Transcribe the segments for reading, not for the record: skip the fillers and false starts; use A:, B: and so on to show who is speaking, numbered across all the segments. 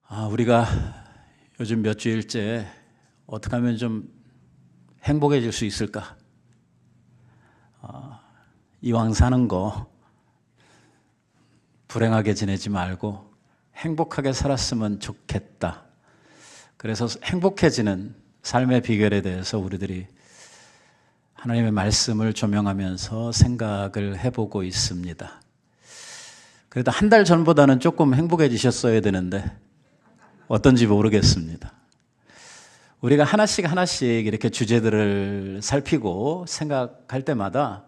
A: 우리가 요즘 몇 주일째 어떻게 하면 좀 행복해질 수 있을까? 이왕 사는 거 불행하게 지내지 말고 행복하게 살았으면 좋겠다. 그래서 행복해지는 삶의 비결에 대해서 우리들이 하나님의 말씀을 조명하면서 생각을 해보고 있습니다. 그래도 한 달 전보다는 조금 행복해지셨어야 되는데 어떤지 모르겠습니다. 우리가 하나씩 이렇게 주제들을 살피고 생각할 때마다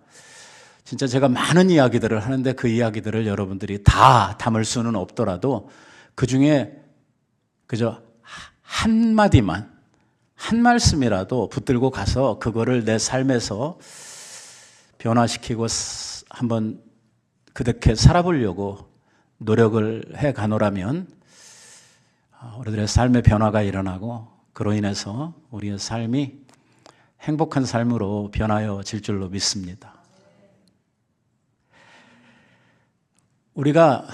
A: 진짜 제가 많은 이야기들을 하는데 그 이야기들을 여러분들이 다 담을 수는 없더라도 그 중에 그저 한마디만, 한 말씀이라도 붙들고 가서 그거를 내 삶에서 변화시키고 한번 그렇게 살아보려고 노력을 해 가노라면 우리들의 삶의 변화가 일어나고 그로 인해서 우리의 삶이 행복한 삶으로 변화해질 줄로 믿습니다. 우리가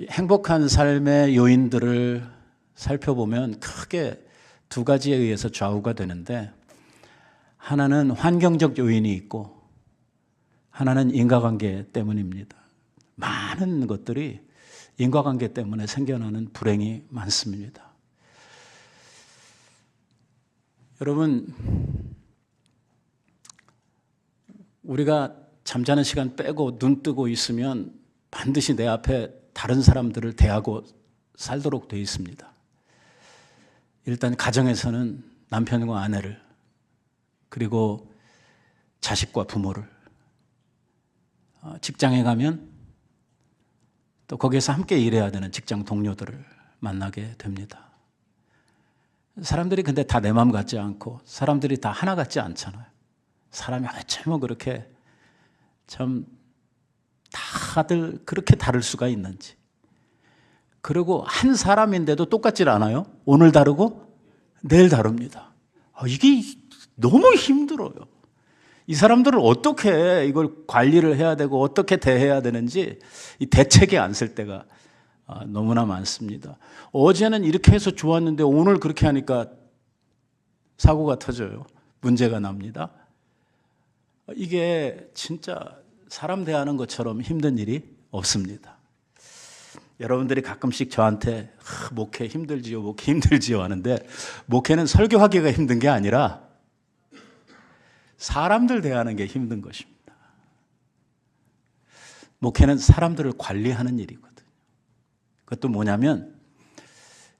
A: 행복한 삶의 요인들을 살펴보면 크게 두 가지에 의해서 좌우가 되는데, 하나는 환경적 요인이 있고 하나는 인과관계 때문입니다. 많은 것들이 인과관계 때문에 생겨나는 불행이 많습니다. 여러분, 우리가 잠자는 시간 빼고 눈 뜨고 있으면 반드시 내 앞에 다른 사람들을 대하고 살도록 되어 있습니다. 일단 가정에서는 남편과 아내를, 그리고 자식과 부모를, 직장에 가면 또 거기에서 함께 일해야 되는 직장 동료들을 만나게 됩니다. 사람들이 근데 다 내 마음 같지 않고 사람들이 다 하나 같지 않잖아요. 사람이 어쩌면 그렇게 참 다들 그렇게 다를 수가 있는지. 그리고 한 사람인데도 똑같질 않아요. 오늘 다르고 내일 다릅니다. 이게 너무 힘들어요. 이 사람들을 어떻게 이걸 관리를 해야 되고 어떻게 대해야 되는지 이 대책이 안 쓸 때가 너무나 많습니다. 어제는 이렇게 해서 좋았는데 오늘 그렇게 하니까 사고가 터져요. 문제가 납니다. 이게 진짜 사람 대하는 것처럼 힘든 일이 없습니다. 여러분들이 가끔씩 저한테 목회 힘들지요 하는데, 목회는 설교하기가 힘든 게 아니라 사람들 대하는 게 힘든 것입니다. 목회는 사람들을 관리하는 일이거든요. 그것도 뭐냐면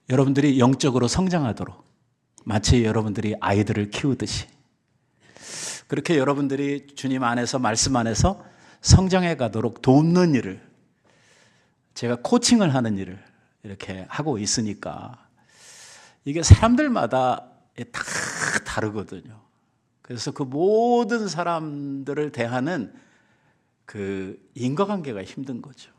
A: 여러분들이 영적으로 성장하도록, 마치 여러분들이 아이들을 키우듯이 그렇게 여러분들이 주님 안에서, 말씀 안에서 성장해 가도록 돕는 일을, 제가 코칭을 하는 일을 이렇게 하고 있으니까 이게 사람들마다 다 다르거든요. 그래서 그 모든 사람들을 대하는 그 인과관계가 힘든 거죠.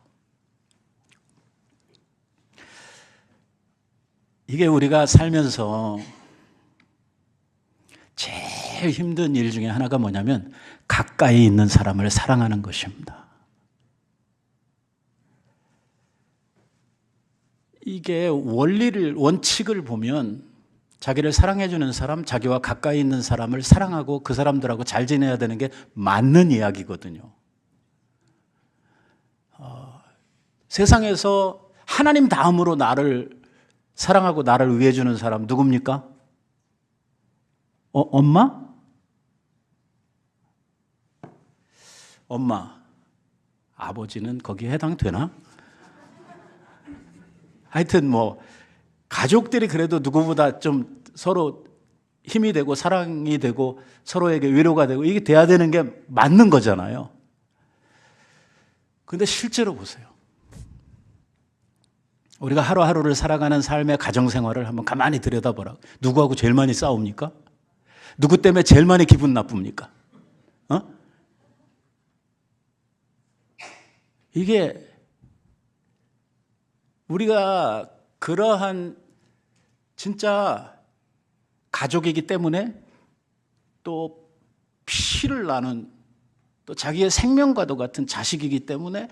A: 이게 우리가 살면서 제일 힘든 일 중에 하나가 뭐냐면 가까이 있는 사람을 사랑하는 것입니다. 이게 원칙을 보면 자기를 사랑해주는 사람, 자기와 가까이 있는 사람을 사랑하고 그 사람들하고 잘 지내야 되는 게 맞는 이야기거든요. 세상에서 하나님 다음으로 나를 사랑하고 나를 위해주는 사람 누굽니까? 엄마? 엄마. 아버지는 거기에 해당되나? 하여튼 가족들이 그래도 누구보다 좀 서로 힘이 되고 사랑이 되고 서로에게 위로가 되고 이게 돼야 되는 게 맞는 거잖아요. 근데 실제로 보세요. 우리가 하루하루를 살아가는 삶의 가정생활을 한번 가만히 들여다보라. 누구하고 제일 많이 싸웁니까? 누구 때문에 제일 많이 기분 나쁩니까? 이게 우리가 그러한 진짜 가족이기 때문에, 또 피를 나눈, 또 자기의 생명과도 같은 자식이기 때문에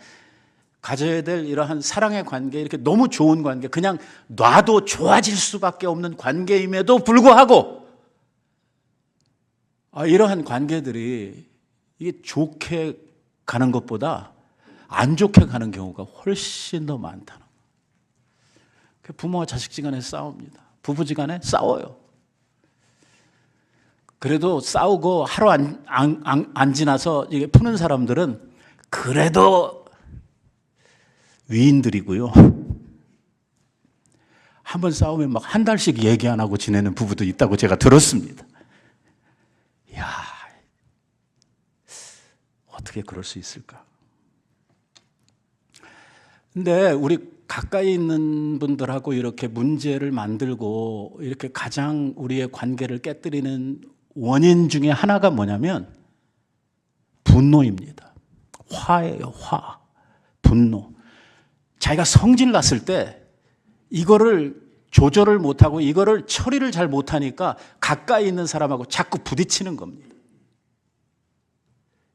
A: 가져야 될 이러한 사랑의 관계, 이렇게 너무 좋은 관계, 그냥 놔도 좋아질 수밖에 없는 관계임에도 불구하고 이러한 관계들이 이게 좋게 가는 것보다 안 좋게 가는 경우가 훨씬 더 많다는 거예요. 부모와 자식지간에 싸웁니다. 부부지간에 싸워요. 그래도 싸우고 하루 안 지나서 이게 푸는 사람들은 그래도 위인들이고요. 한번 싸우면 막 한 달씩 얘기 안 하고 지내는 부부도 있다고 제가 들었습니다. 이야, 어떻게 그럴 수 있을까? 근데 우리 가까이 있는 분들하고 이렇게 문제를 만들고 이렇게 가장 우리의 관계를 깨뜨리는 원인 중에 하나가 뭐냐면 분노입니다. 화예요, 화. 분노. 자기가 성질 났을 때 이거를 조절을 못하고 이거를 처리를 잘 못하니까 가까이 있는 사람하고 자꾸 부딪히는 겁니다.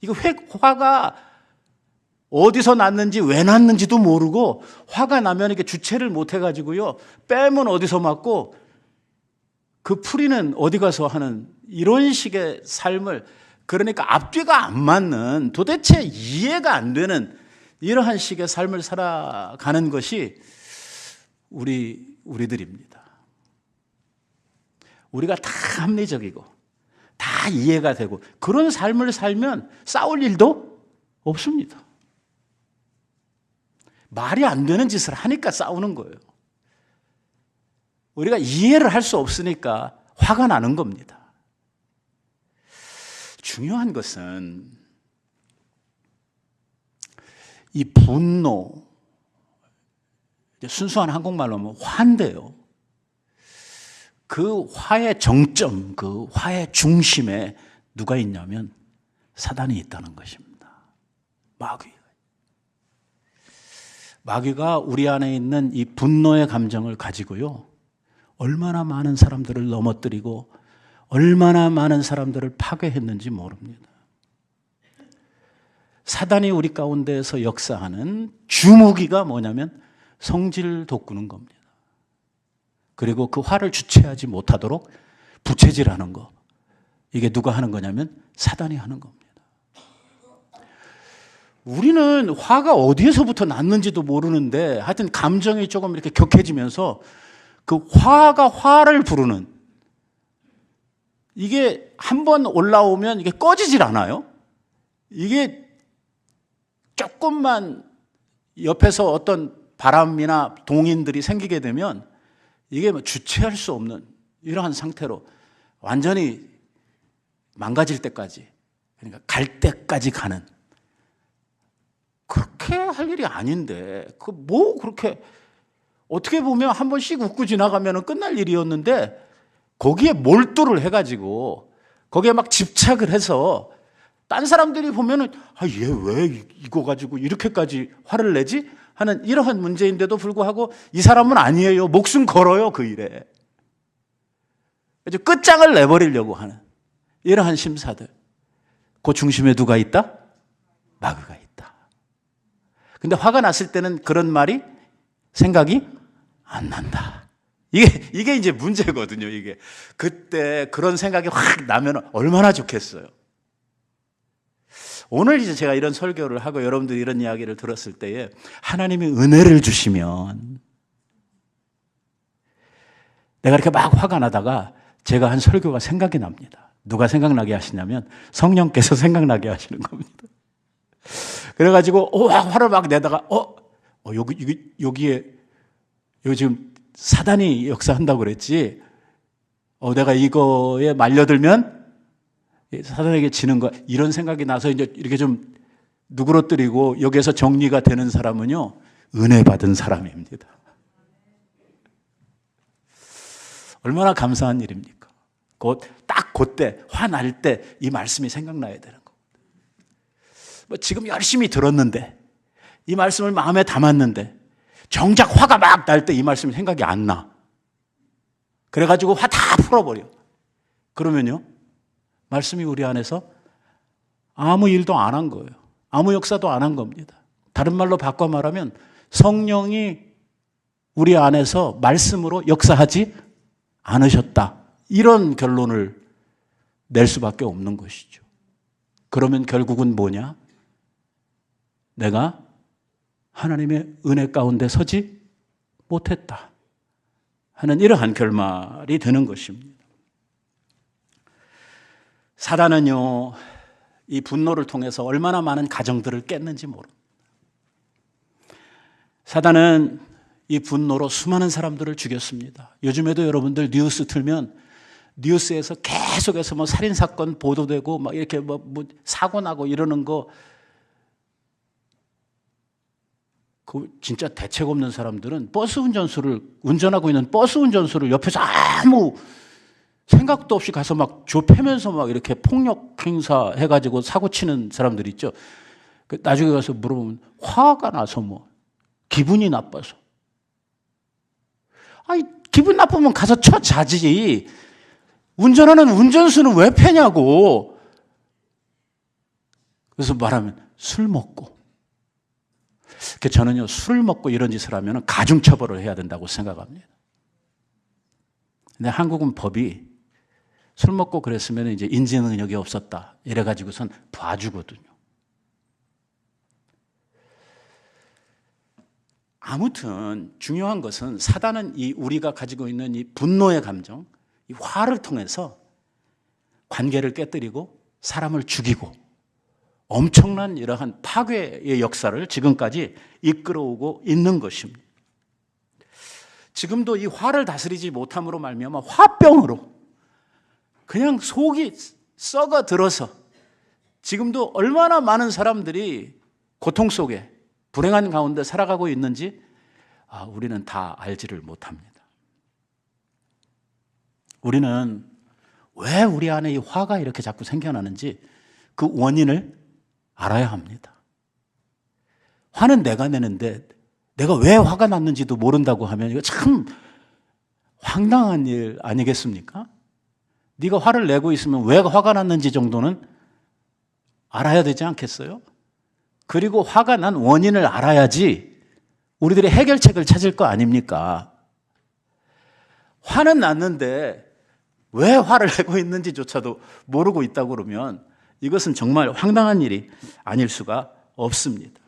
A: 이거 화가 어디서 났는지 왜 났는지도 모르고 화가 나면 이게 주체를 못해가지고요. 뺨은 어디서 맞고 그 풀이는 어디 가서 하는 이런 식의 삶을, 그러니까 앞뒤가 안 맞는, 도대체 이해가 안 되는 이러한 식의 삶을 살아가는 것이 우리들입니다. 우리가 다 합리적이고 다 이해가 되고 그런 삶을 살면 싸울 일도 없습니다. 말이 안 되는 짓을 하니까 싸우는 거예요. 우리가 이해를 할 수 없으니까 화가 나는 겁니다. 중요한 것은 이 분노, 순수한 한국말로 하면 화인데요. 그 화의 정점, 그 화의 중심에 누가 있냐면 사단이 있다는 것입니다. 마귀가 우리 안에 있는 이 분노의 감정을 가지고요, 얼마나 많은 사람들을 넘어뜨리고 얼마나 많은 사람들을 파괴했는지 모릅니다. 사단이 우리 가운데에서 역사하는 주무기가 뭐냐면 성질 돋구는 겁니다. 그리고 그 화를 주체하지 못하도록 부채질하는 거. 이게 누가 하는 거냐면 사단이 하는 겁니다. 우리는 화가 어디에서부터 났는지도 모르는데 하여튼 감정이 조금 이렇게 격해지면서 그 화가 화를 부르는, 이게 한번 올라오면 이게 꺼지질 않아요. 이게 조금만 옆에서 어떤 바람이나 동인들이 생기게 되면 이게 주체할 수 없는 이러한 상태로 완전히 망가질 때까지, 그러니까 갈 때까지 가는, 그렇게 할 일이 아닌데 그렇게 어떻게 보면 한 번씩 웃고 지나가면 끝날 일이었는데 거기에 몰두를 해가지고 거기에 막 집착을 해서 딴 사람들이 보면은 얘 왜 이거 가지고 이렇게까지 화를 내지? 하는 이러한 문제인데도 불구하고 이 사람은 아니에요. 목숨 걸어요, 그 일에. 끝장을 내버리려고 하는 이러한 심사들. 그 중심에 누가 있다? 마귀가 있다. 근데 화가 났을 때는 그런 말이, 생각이 안 난다. 이게 이제 문제거든요, 이게. 그때 그런 생각이 확 나면 얼마나 좋겠어요. 오늘 이제 제가 이런 설교를 하고 여러분들이 이런 이야기를 들었을 때에 하나님이 은혜를 주시면, 내가 이렇게 막 화가 나다가 제가 한 설교가 생각이 납니다. 누가 생각나게 하시냐면 성령께서 생각나게 하시는 겁니다. 그래가지고 화를 막 내다가 여기에 지금 사단이 역사한다고 그랬지, 내가 이거에 말려들면 사단에게 지는 거, 이런 생각이 나서 이제 이렇게 좀 누그러뜨리고 여기에서 정리가 되는 사람은요, 은혜 받은 사람입니다. 얼마나 감사한 일입니까? 딱 그때, 화날 때 이 말씀이 생각나야 되는 거. 지금 열심히 들었는데, 이 말씀을 마음에 담았는데, 정작 화가 막 날 때 이 말씀이 생각이 안 나. 그래가지고 화 다 풀어버려. 그러면요, 말씀이 우리 안에서 아무 일도 안 한 거예요. 아무 역사도 안 한 겁니다. 다른 말로 바꿔 말하면 성령이 우리 안에서 말씀으로 역사하지 않으셨다. 이런 결론을 낼 수밖에 없는 것이죠. 그러면 결국은 뭐냐? 내가 하나님의 은혜 가운데 서지 못했다 하는 이러한 결말이 되는 것입니다. 사단은요, 이 분노를 통해서 얼마나 많은 가정들을 깼는지 모릅니다. 사단은 이 분노로 수많은 사람들을 죽였습니다. 요즘에도 여러분들 뉴스 틀면 뉴스에서 계속해서 뭐 살인사건 보도되고 막 이렇게 뭐 사고 나고 이러는 거, 그 진짜 대책 없는 사람들은 운전하고 있는 버스 운전수를 옆에서 아무 생각도 없이 가서 막 좁히면서 막 이렇게 폭력 행사 해가지고 사고 치는 사람들 있죠. 나중에 가서 물어보면 화가 나서 뭐 기분이 나빠서. 아니, 기분 나쁘면 가서 쳐 자지. 운전하는 운전수는 왜 패냐고. 그래서 말하면 술 먹고. 저는요, 술을 먹고 이런 짓을 하면 가중처벌을 해야 된다고 생각합니다. 근데 한국은 법이 술 먹고 그랬으면 이제 인지능력이 없었다 이래가지고선 봐주거든요. 아무튼 중요한 것은 사단은 우리가 가지고 있는 이 분노의 감정, 이 화를 통해서 관계를 깨뜨리고 사람을 죽이고 엄청난 이러한 파괴의 역사를 지금까지 이끌어오고 있는 것입니다. 지금도 이 화를 다스리지 못함으로 말미암아 화병으로 그냥 속이 썩어 들어서 지금도 얼마나 많은 사람들이 고통 속에 불행한 가운데 살아가고 있는지 우리는 다 알지를 못합니다. 우리는 왜 우리 안에 이 화가 이렇게 자꾸 생겨나는지 그 원인을 알아야 합니다. 화는 내가 내는데 내가 왜 화가 났는지도 모른다고 하면 이거 참 황당한 일 아니겠습니까? 네가 화를 내고 있으면 왜 화가 났는지 정도는 알아야 되지 않겠어요? 그리고 화가 난 원인을 알아야지 우리들이 해결책을 찾을 거 아닙니까? 화는 났는데 왜 화를 내고 있는지조차도 모르고 있다고 그러면 이것은 정말 황당한 일이 아닐 수가 없습니다.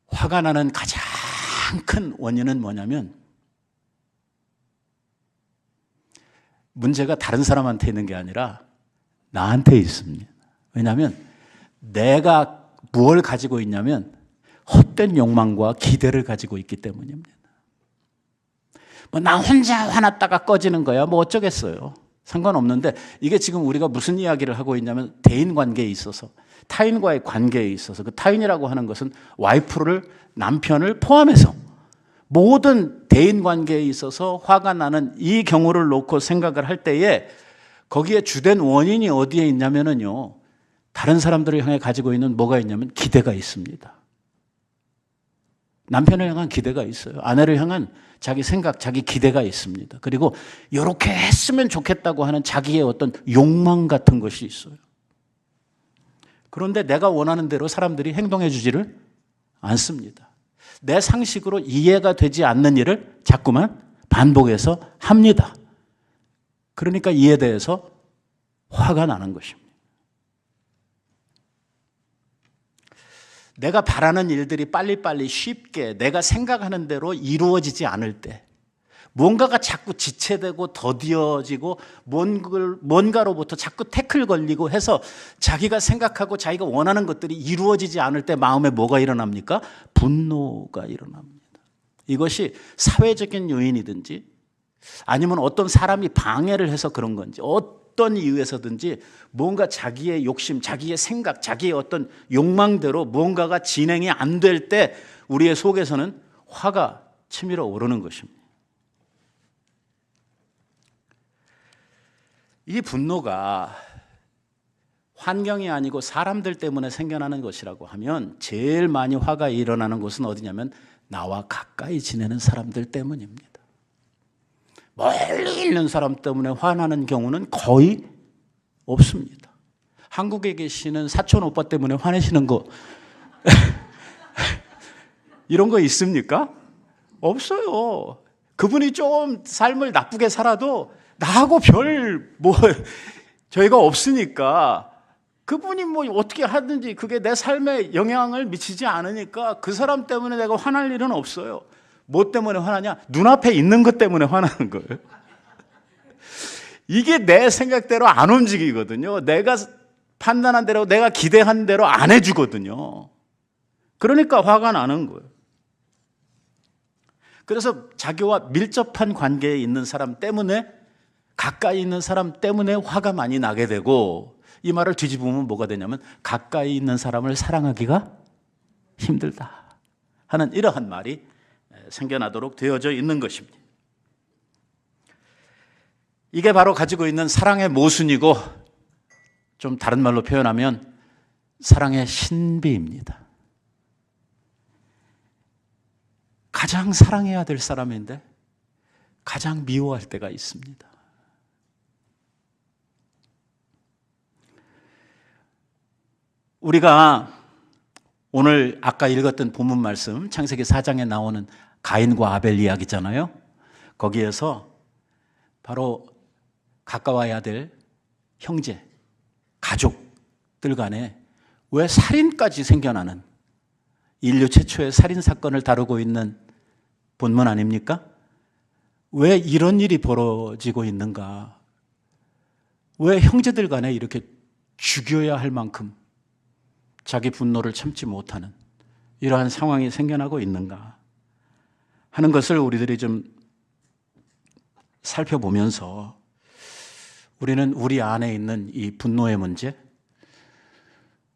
A: 화가 나는 가장 큰 원인은 뭐냐면 문제가 다른 사람한테 있는 게 아니라 나한테 있습니다. 왜냐하면 내가 무엇을 가지고 있냐면 헛된 욕망과 기대를 가지고 있기 때문입니다. 나 혼자 화났다가 꺼지는 거야 뭐 어쩌겠어요. 상관없는데 이게 지금 우리가 무슨 이야기를 하고 있냐면 대인관계에 있어서 타인과의 관계에 있어서 그 타인이라고 하는 것은 와이프를 남편을 포함해서 모든 대인관계에 있어서 화가 나는 이 경우를 놓고 생각을 할 때에 거기에 주된 원인이 어디에 있냐면요 다른 사람들을 향해 가지고 있는 뭐가 있냐면 기대가 있습니다. 남편을 향한 기대가 있어요. 아내를 향한 자기 생각, 자기 기대가 있습니다. 그리고 이렇게 했으면 좋겠다고 하는 자기의 어떤 욕망 같은 것이 있어요. 그런데 내가 원하는 대로 사람들이 행동해 주지를 않습니다. 내 상식으로 이해가 되지 않는 일을 자꾸만 반복해서 합니다. 그러니까 이에 대해서 화가 나는 것입니다. 내가 바라는 일들이 빨리빨리 쉽게 내가 생각하는 대로 이루어지지 않을 때 뭔가가 자꾸 지체되고 더디어지고 뭔가로부터 자꾸 태클 걸리고 해서 자기가 생각하고 자기가 원하는 것들이 이루어지지 않을 때 마음에 뭐가 일어납니까? 분노가 일어납니다. 이것이 사회적인 요인이든지 아니면 어떤 사람이 방해를 해서 그런 건지 어떤 이유에서든지 뭔가 자기의 욕심, 자기의 생각, 자기의 어떤 욕망대로 뭔가가 진행이 안 될 때 우리의 속에서는 화가 치밀어 오르는 것입니다. 이 분노가 환경이 아니고 사람들 때문에 생겨나는 것이라고 하면 제일 많이 화가 일어나는 곳은 어디냐면 나와 가까이 지내는 사람들 때문입니다. 멀리 있는 사람 때문에 화나는 경우는 거의 없습니다. 한국에 계시는 사촌 오빠 때문에 화내시는 거 이런 거 있습니까? 없어요. 그분이 좀 삶을 나쁘게 살아도 나하고 저희가 없으니까 그분이 뭐 어떻게 하든지 그게 내 삶에 영향을 미치지 않으니까 그 사람 때문에 내가 화날 일은 없어요. 뭐 때문에 화나냐? 눈앞에 있는 것 때문에 화나는 거예요. 이게 내 생각대로 안 움직이거든요. 내가 판단한 대로, 내가 기대한 대로 안 해주거든요. 그러니까 화가 나는 거예요. 그래서 자기와 밀접한 관계에 있는 사람 때문에, 가까이 있는 사람 때문에 화가 많이 나게 되고, 이 말을 뒤집으면 뭐가 되냐면 가까이 있는 사람을 사랑하기가 힘들다 하는 이러한 말이 생겨나도록 되어져 있는 것입니다. 이게 바로 가지고 있는 사랑의 모순이고, 좀 다른 말로 표현하면 사랑의 신비입니다. 가장 사랑해야 될 사람인데 가장 미워할 때가 있습니다. 우리가 오늘 아까 읽었던 본문 말씀, 창세기 4장에 나오는 가인과 아벨 이야기잖아요. 거기에서 바로 가까워야 될 형제, 가족들 간에 왜 살인까지 생겨나는, 인류 최초의 살인 사건을 다루고 있는 본문 아닙니까? 왜 이런 일이 벌어지고 있는가? 왜 형제들 간에 이렇게 죽여야 할 만큼 자기 분노를 참지 못하는 이러한 상황이 생겨나고 있는가 하는 것을 우리들이 좀 살펴보면서, 우리는 우리 안에 있는 이 분노의 문제,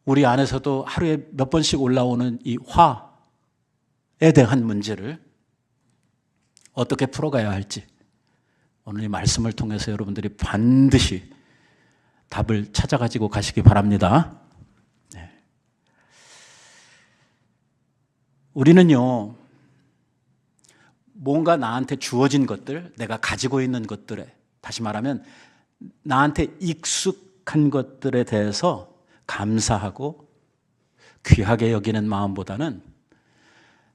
A: 우리 안에서도 하루에 몇 번씩 올라오는 이 화에 대한 문제를 어떻게 풀어가야 할지 오늘 이 말씀을 통해서 여러분들이 반드시 답을 찾아가지고 가시기 바랍니다. 네. 우리는요, 뭔가 나한테 주어진 것들, 내가 가지고 있는 것들에, 다시 말하면 나한테 익숙한 것들에 대해서 감사하고 귀하게 여기는 마음보다는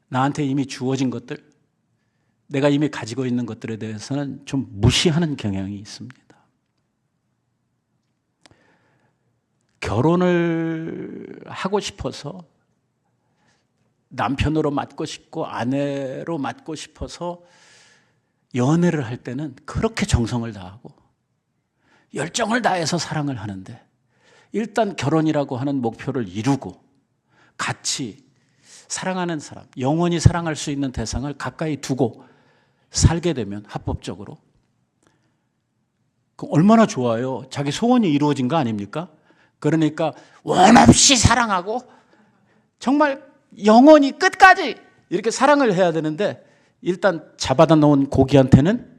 A: 나한테 이미 주어진 것들, 내가 이미 가지고 있는 것들에 대해서는 좀 무시하는 경향이 있습니다. 결혼을 하고 싶어서, 남편으로 맞고 싶고 아내로 맞고 싶어서 연애를 할 때는 그렇게 정성을 다하고 열정을 다해서 사랑을 하는데, 일단 결혼이라고 하는 목표를 이루고 같이 사랑하는 사람, 영원히 사랑할 수 있는 대상을 가까이 두고 살게 되면 합법적으로, 그럼 얼마나 좋아요. 자기 소원이 이루어진 거 아닙니까? 그러니까 원 없이 사랑하고 정말 영원히 끝까지 이렇게 사랑을 해야 되는데, 일단 잡아다 놓은 고기한테는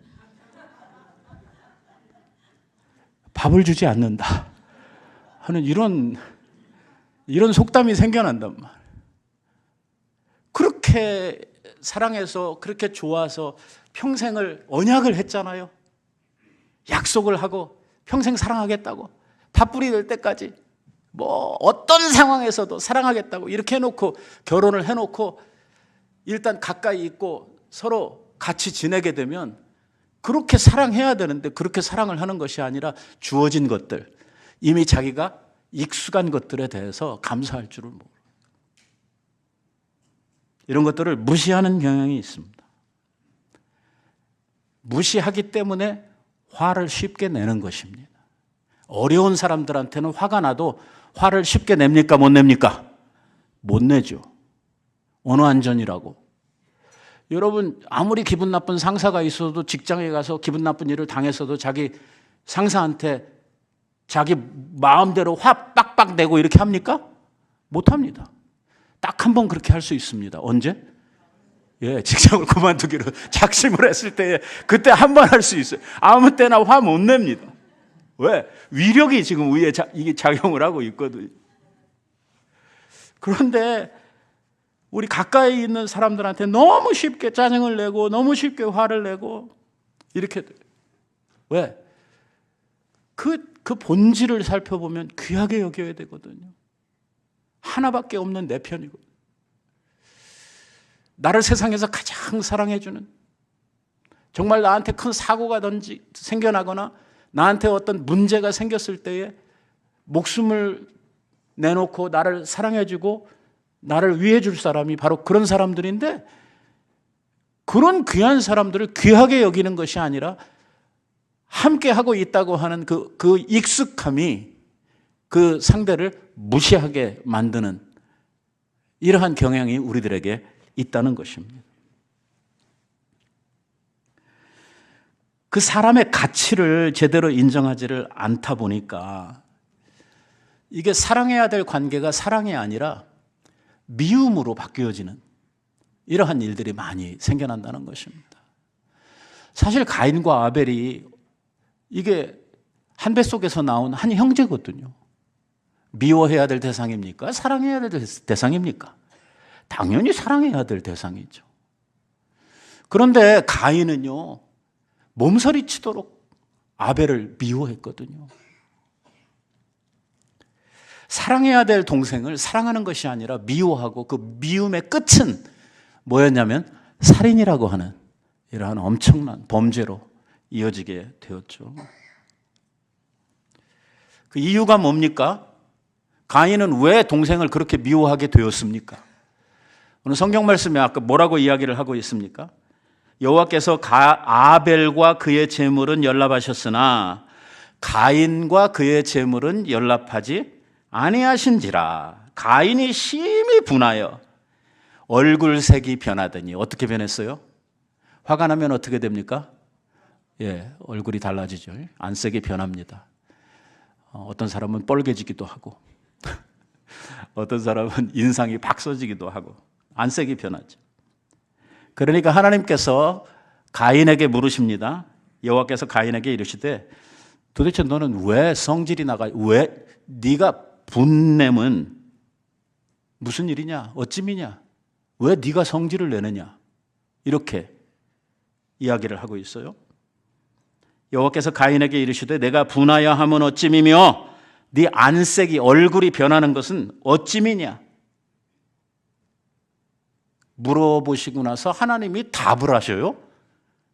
A: 밥을 주지 않는다 하는 이런 속담이 생겨난단 말이에요. 그렇게 사랑해서, 그렇게 좋아서 평생을 언약을 했잖아요. 약속을 하고 평생 사랑하겠다고, 밥풀이 될 때까지 뭐 어떤 상황에서도 사랑하겠다고 이렇게 해놓고 결혼을 해놓고 일단 가까이 있고 서로 같이 지내게 되면 그렇게 사랑해야 되는데, 그렇게 사랑을 하는 것이 아니라 주어진 것들, 이미 자기가 익숙한 것들에 대해서 감사할 줄을 모르고 이런 것들을 무시하는 경향이 있습니다. 무시하기 때문에 화를 쉽게 내는 것입니다. 어려운 사람들한테는 화가 나도 화를 쉽게 냅니까? 못 냅니까? 못 내죠. 언어 안전이라고. 여러분, 아무리 기분 나쁜 상사가 있어도 직장에 가서 기분 나쁜 일을 당했어도 자기 상사한테 자기 마음대로 화 빡빡 내고 이렇게 합니까? 못 합니다. 딱 한 번 그렇게 할 수 있습니다. 언제? 직장을 그만두기로 작심을 했을 때, 그때 한 번 할 수 있어요. 아무 때나 화 못 냅니다. 왜? 위력이 지금 위에 이게 작용을 하고 있거든요. 그런데 우리 가까이 있는 사람들한테 너무 쉽게 짜증을 내고 너무 쉽게 화를 내고 이렇게 돼요. 왜? 그 본질을 살펴보면 귀하게 여겨야 되거든요. 하나밖에 없는 내 편이고, 나를 세상에서 가장 사랑해주는, 정말 나한테 큰 사고가 생겨나거나 나한테 어떤 문제가 생겼을 때에 목숨을 내놓고 나를 사랑해주고 나를 위해줄 사람이 바로 그런 사람들인데, 그런 귀한 사람들을 귀하게 여기는 것이 아니라 함께 하고 있다고 하는 그 익숙함이 그 상대를 무시하게 만드는 이러한 경향이 우리들에게 있다는 것입니다. 그 사람의 가치를 제대로 인정하지를 않다 보니까 이게 사랑해야 될 관계가 사랑이 아니라 미움으로 바뀌어지는 이러한 일들이 많이 생겨난다는 것입니다. 사실 가인과 아벨이 이게 한 뱃속에서 나온 한 형제거든요. 미워해야 될 대상입니까? 사랑해야 될 대상입니까? 당연히 사랑해야 될 대상이죠. 그런데 가인은요, 몸서리치도록 아벨을 미워했거든요. 사랑해야 될 동생을 사랑하는 것이 아니라 미워하고, 그 미움의 끝은 뭐였냐면 살인이라고 하는 이러한 엄청난 범죄로 이어지게 되었죠. 그 이유가 뭡니까? 가인은 왜 동생을 그렇게 미워하게 되었습니까? 오늘 성경 말씀에 아까 뭐라고 이야기를 하고 있습니까? 여호와께서 아벨과 그의 제물은 연락하셨으나 가인과 그의 제물은 연락하지 아니하신지라. 가인이 심히 분하여 얼굴색이 변하더니, 어떻게 변했어요? 화가 나면 어떻게 됩니까? 얼굴이 달라지죠. 안색이 변합니다. 어떤 사람은 뻘개지기도 하고 어떤 사람은 인상이 박서지기도 하고 안색이 변하죠. 그러니까 하나님께서 가인에게 물으십니다. 여호와께서 가인에게 이르시되, 도대체 너는 왜 성질이 나가, 왜 네가 분냄은 무슨 일이냐, 어찌미냐, 왜 네가 성질을 내느냐, 이렇게 이야기를 하고 있어요. 여호와께서 가인에게 이르시되, 내가 분하여 함은 어찌미며 네 안색이, 얼굴이 변하는 것은 어찌미냐 물어보시고 나서 하나님이 답을 하셔요.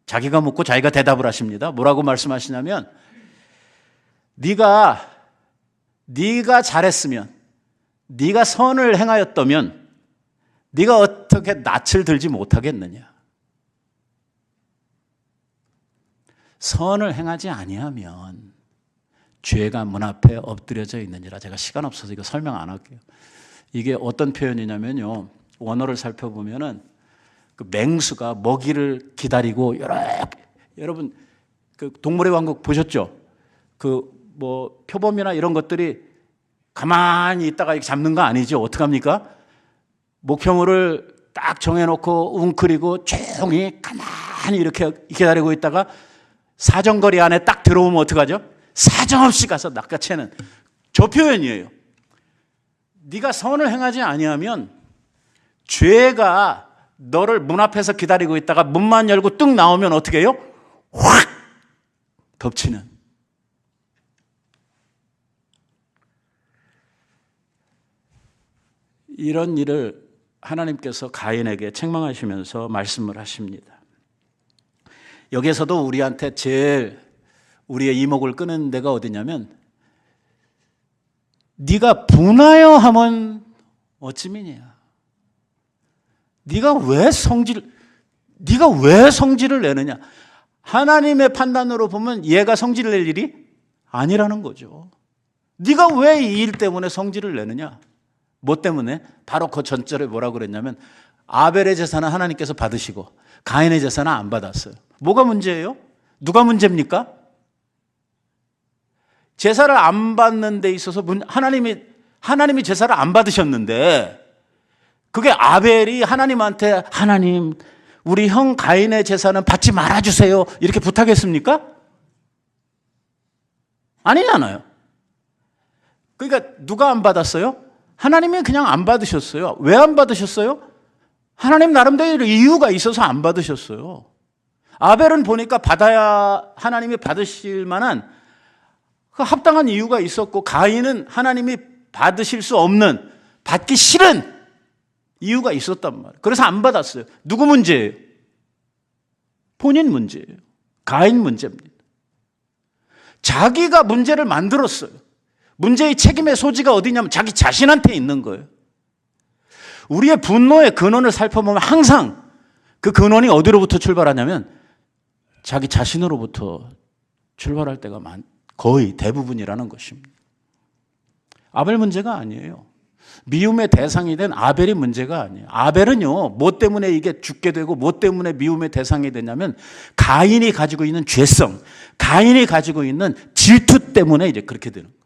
A: 자기가 묻고 자기가 대답을 하십니다. 뭐라고 말씀하시냐면, 네가 잘했으면, 네가 선을 행하였다면 네가 어떻게 낯을 들지 못하겠느냐. 선을 행하지 아니하면 죄가 문 앞에 엎드려져 있느니라. 제가 시간 없어서 이거 설명 안 할게요. 이게 어떤 표현이냐면요, 원어를 살펴보면은 그 맹수가 먹이를 기다리고, 여러분 그 동물의 왕국 보셨죠? 그 뭐 표범이나 이런 것들이 가만히 있다가 잡는 거 아니죠? 어떻게 합니까? 목표물을 딱 정해놓고 웅크리고 조용히 가만히 이렇게 기다리고 있다가 사정거리 안에 딱 들어오면 어떡하죠? 사정없이 가서 낚아채는 저 표현이에요. 네가 선을 행하지 아니하면 죄가 너를 문 앞에서 기다리고 있다가 문만 열고 뚝 나오면 어떻게 해요? 확 덮치는. 이런 일을 하나님께서 가인에게 책망하시면서 말씀을 하십니다. 여기에서도 우리한테 제일 우리의 이목을 끄는 데가 어디냐면, 네가 분하여 하면 어찌미냐. 네가 왜 성질을 내느냐. 하나님의 판단으로 보면 얘가 성질을 낼 일이 아니라는 거죠. 네가 왜 이 일 때문에 성질을 내느냐. 뭐 때문에? 바로 그 전절에 뭐라고 그랬냐면, 아벨의 제사는 하나님께서 받으시고 가인의 제사는 안 받았어요. 뭐가 문제예요? 누가 문제입니까? 제사를 안 받는 데 있어서 하나님이 제사를 안 받으셨는데, 그게 아벨이 하나님한테, 하나님 우리 형 가인의 제사는 받지 말아주세요 이렇게 부탁했습니까? 아니잖아요. 그러니까 누가 안 받았어요? 하나님이 그냥 안 받으셨어요. 왜 안 받으셨어요? 하나님 나름대로 이유가 있어서 안 받으셨어요. 아벨은 보니까 하나님이 받으실 만한 그 합당한 이유가 있었고, 가인은 하나님이 받으실 수 없는, 받기 싫은 이유가 있었단 말이에요. 그래서 안 받았어요. 누구 문제예요? 본인 문제예요. 가인 문제입니다. 자기가 문제를 만들었어요. 문제의 책임의 소지가 어디냐면 자기 자신한테 있는 거예요. 우리의 분노의 근원을 살펴보면 항상 그 근원이 어디로부터 출발하냐면 자기 자신으로부터 출발할 때가 거의 대부분이라는 것입니다. 아벨 문제가 아니에요. 미움의 대상이 된 아벨이 문제가 아니에요. 아벨은요, 뭐 때문에 이게 죽게 되고 뭐 때문에 미움의 대상이 되냐면 가인이 가지고 있는 죄성, 가인이 가지고 있는 질투 때문에 이제 그렇게 되는 거예요.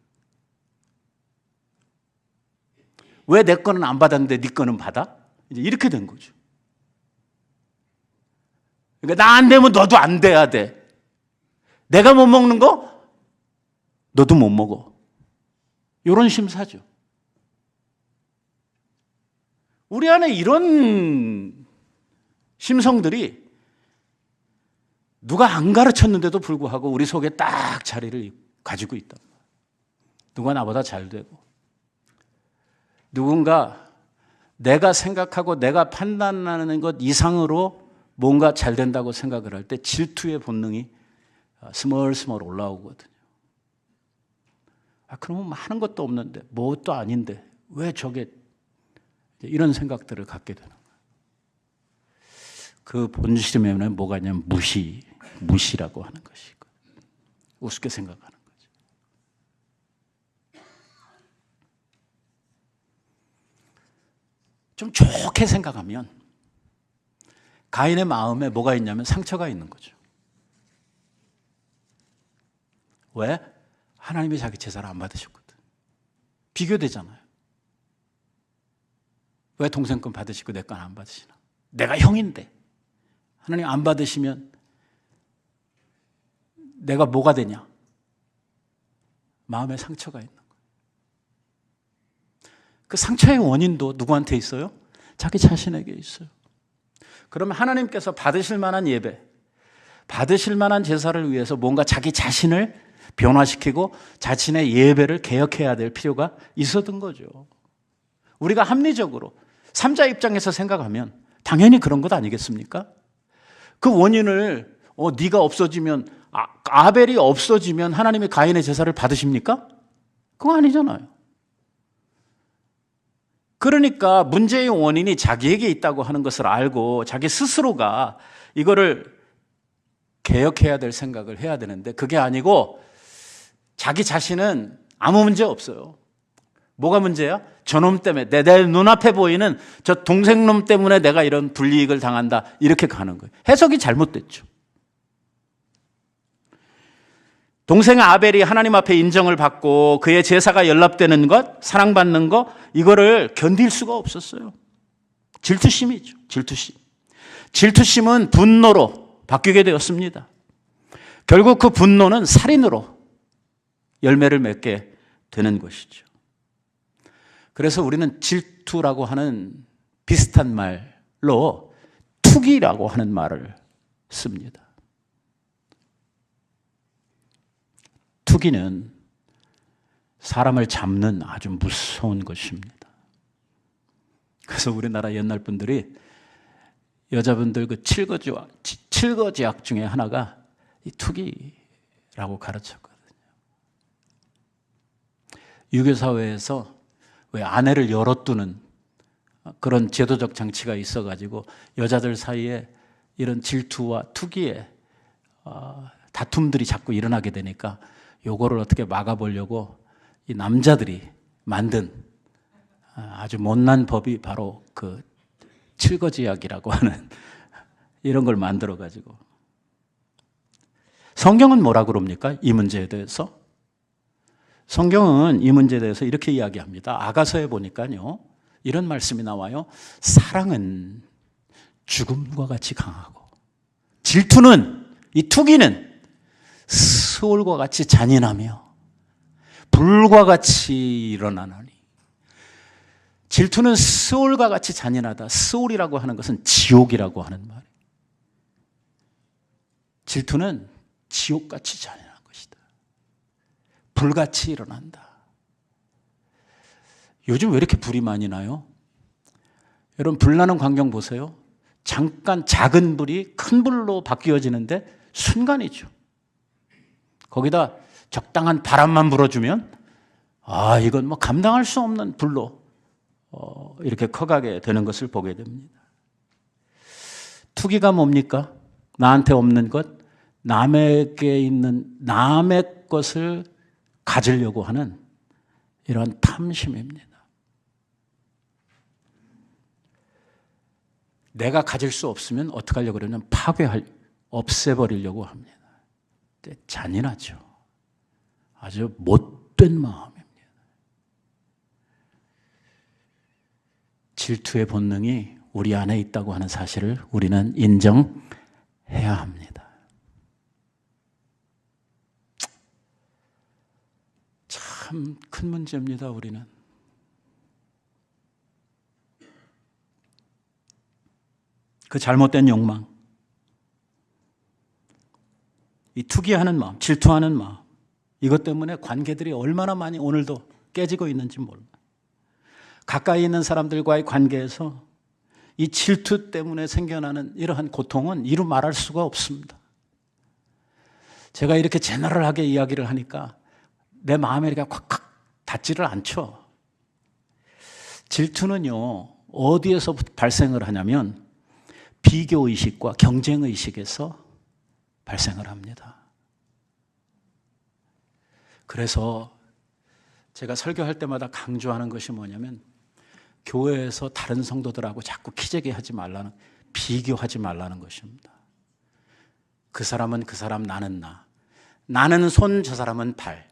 A: 왜 내 거는 안 받았는데 네 거는 받아? 이제 이렇게 된 거죠. 그러니까 나 안 되면 너도 안 돼야 돼. 내가 못 먹는 거 너도 못 먹어. 이런 심사죠. 우리 안에 이런 심성들이 누가 안 가르쳤는데도 불구하고 우리 속에 딱 자리를 가지고 있다. 누가 나보다 잘 되고 누군가 내가 생각하고 내가 판단하는 것 이상으로 뭔가 잘 된다고 생각을 할 때 질투의 본능이 스멀스멀 올라오거든요. 그러면 하는 것도 없는데 뭣도 아닌데 왜 저게 이런 생각들을 갖게 되는 거예요. 그 본심에는 뭐가 있냐면 무시라고 하는 것이고 우습게 생각하는 거죠. 좀 좋게 생각하면 가인의 마음에 뭐가 있냐면 상처가 있는 거죠. 왜? 하나님이 자기 제사를 안 받으셨거든. 비교되잖아요. 왜 동생 건 받으시고 내 건 안 받으시나? 내가 형인데 하나님 안 받으시면 내가 뭐가 되냐? 마음에 상처가 있는 거예요. 그 상처의 원인도 누구한테 있어요? 자기 자신에게 있어요. 그러면 하나님께서 받으실 만한 예배, 받으실 만한 제사를 위해서 뭔가 자기 자신을 변화시키고 자신의 예배를 개혁해야 될 필요가 있었던 거죠. 우리가 합리적으로 삼자 입장에서 생각하면 당연히 그런 것 아니겠습니까? 그 원인을 네가 없어지면 아벨이 없어지면 하나님이 가인의 제사를 받으십니까? 그거 아니잖아요. 그러니까 문제의 원인이 자기에게 있다고 하는 것을 알고 자기 스스로가 이거를 개혁해야 될 생각을 해야 되는데 그게 아니고 자기 자신은 아무 문제 없어요. 뭐가 문제야? 저놈 때문에 내 눈앞에 보이는 저 동생놈 때문에 내가 이런 불이익을 당한다 이렇게 가는 거예요. 해석이 잘못됐죠. 동생 아벨이 하나님 앞에 인정을 받고 그의 제사가 연락되는 것, 사랑받는 것 이거를 견딜 수가 없었어요. 질투심이죠. 질투심. 질투심은 분노로 바뀌게 되었습니다. 결국 그 분노는 살인으로 열매를 맺게 되는 것이죠. 그래서 우리는 질투라고 하는 비슷한 말로 투기라고 하는 말을 씁니다. 투기는 사람을 잡는 아주 무서운 것입니다. 그래서 우리나라 옛날 분들이 여자분들 그 칠거지약 중에 하나가 이 투기라고 가르쳤거든요. 유교사회에서 왜 아내를 열어두는 그런 제도적 장치가 있어가지고 여자들 사이에 이런 질투와 투기의 다툼들이 자꾸 일어나게 되니까 요거를 어떻게 막아보려고 이 남자들이 만든 아주 못난 법이 바로 그 칠거지약이라고 하는 이런 걸 만들어가지고 성경은 뭐라 그럽니까? 이 문제에 대해서 성경은 이 문제에 대해서 이렇게 이야기합니다. 아가서에 보니까요 이런 말씀이 나와요. 사랑은 죽음과 같이 강하고 질투는 이 투기는 스올과 같이 잔인하며 불과 같이 일어나나니 질투는 스올과 같이 잔인하다. 스올이라고 하는 것은 지옥이라고 하는 말이에요. 질투는 지옥같이 잔인한 것이다. 불같이 일어난다. 요즘 왜 이렇게 불이 많이 나요? 여러분, 불나는 광경 보세요. 잠깐 작은 불이 큰 불로 바뀌어지는데 순간이죠. 거기다 적당한 바람만 불어주면 이건 뭐 감당할 수 없는 불로 이렇게 커가게 되는 것을 보게 됩니다. 투기가 뭡니까? 나한테 없는 것, 남에게 있는 남의 것을 가지려고 하는 이런 탐심입니다. 내가 가질 수 없으면 어떻게 하려고 그러냐면 없애버리려고 합니다. 잔인하죠. 아주 못된 마음입니다. 질투의 본능이 우리 안에 있다고 하는 사실을 우리는 인정해야 합니다. 참 큰 문제입니다, 우리는. 그 잘못된 욕망, 이 투기하는 마음, 질투하는 마음, 이것 때문에 관계들이 얼마나 많이 오늘도 깨지고 있는지 몰라요. 가까이 있는 사람들과의 관계에서 이 질투 때문에 생겨나는 이러한 고통은 이루 말할 수가 없습니다. 제가 이렇게 제너럴하게 이야기를 하니까 내 마음에 이렇게 콱콱 닿지를 않죠. 질투는요, 어디에서 발생을 하냐면 비교의식과 경쟁의식에서 발생을 합니다. 그래서 제가 설교할 때마다 강조하는 것이 뭐냐면 교회에서 다른 성도들하고 자꾸 키재기하지 말라는, 비교하지 말라는 것입니다. 그 사람은 그 사람, 나는 나. 나는 손, 저 사람은 발.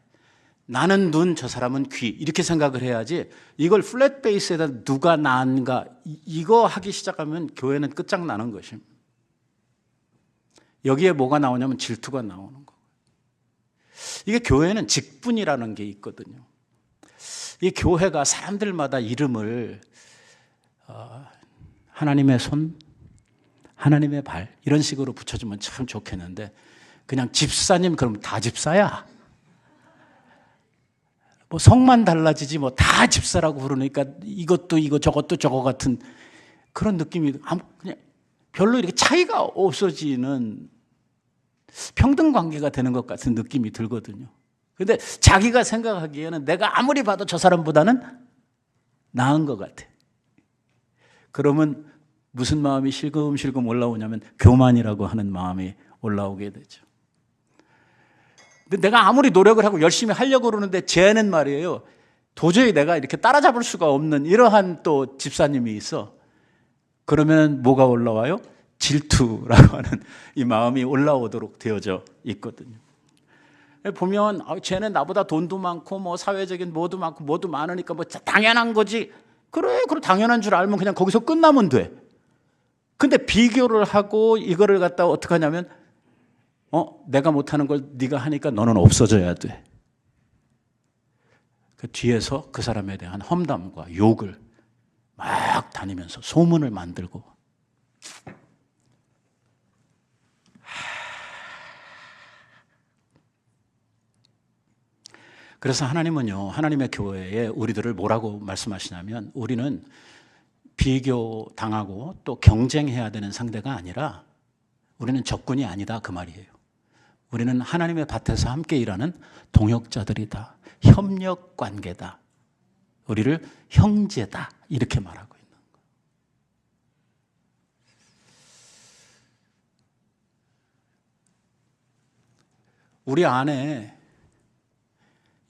A: 나는 눈, 저 사람은 귀. 이렇게 생각을 해야지 이걸 플랫 베이스에다 누가 나은가 이거 하기 시작하면 교회는 끝장나는 것입니다. 여기에 뭐가 나오냐면 질투가 나오는 거예요. 이게 교회는 직분이라는 게 있거든요. 이 교회가 사람들마다 이름을 하나님의 손, 하나님의 발 이런 식으로 붙여주면 참 좋겠는데 그냥 집사님 그러면 다 집사야. 뭐 성만 달라지지 뭐 다 집사라고 부르니까 이것도 이거 저것도 저거 같은 그런 느낌이 그냥 별로 이렇게 차이가 없어지는 평등 관계가 되는 것 같은 느낌이 들거든요. 근데 자기가 생각하기에는 내가 아무리 봐도 저 사람보다는 나은 것 같아. 그러면 무슨 마음이 실금실금 올라오냐면 교만이라고 하는 마음이 올라오게 되죠. 근데 내가 아무리 노력을 하고 열심히 하려고 그러는데 쟤는 말이에요. 도저히 내가 이렇게 따라잡을 수가 없는 이러한 또 집사님이 있어. 그러면 뭐가 올라와요? 질투라고 하는 이 마음이 올라오도록 되어져 있거든요. 보면 쟤는 나보다 돈도 많고 뭐 사회적인 뭐도 많고 뭐도 많으니까 뭐 당연한 거지. 그래 당연한 줄 알면 그냥 거기서 끝나면 돼. 근데 비교를 하고 이거를 갖다가 어떻게 하냐면 내가 못하는 걸 네가 하니까 너는 없어져야 돼. 그 뒤에서 그 사람에 대한 험담과 욕을 막 다니면서 소문을 만들고 그래서 하나님은요, 하나님의 교회에 우리들을 뭐라고 말씀하시냐면 우리는 비교당하고 또 경쟁해야 되는 상대가 아니라 우리는 적군이 아니다 그 말이에요. 우리는 하나님의 밭에서 함께 일하는 동역자들이다. 협력 관계다. 우리를 형제다. 이렇게 말하고 있는 거예요. 우리 안에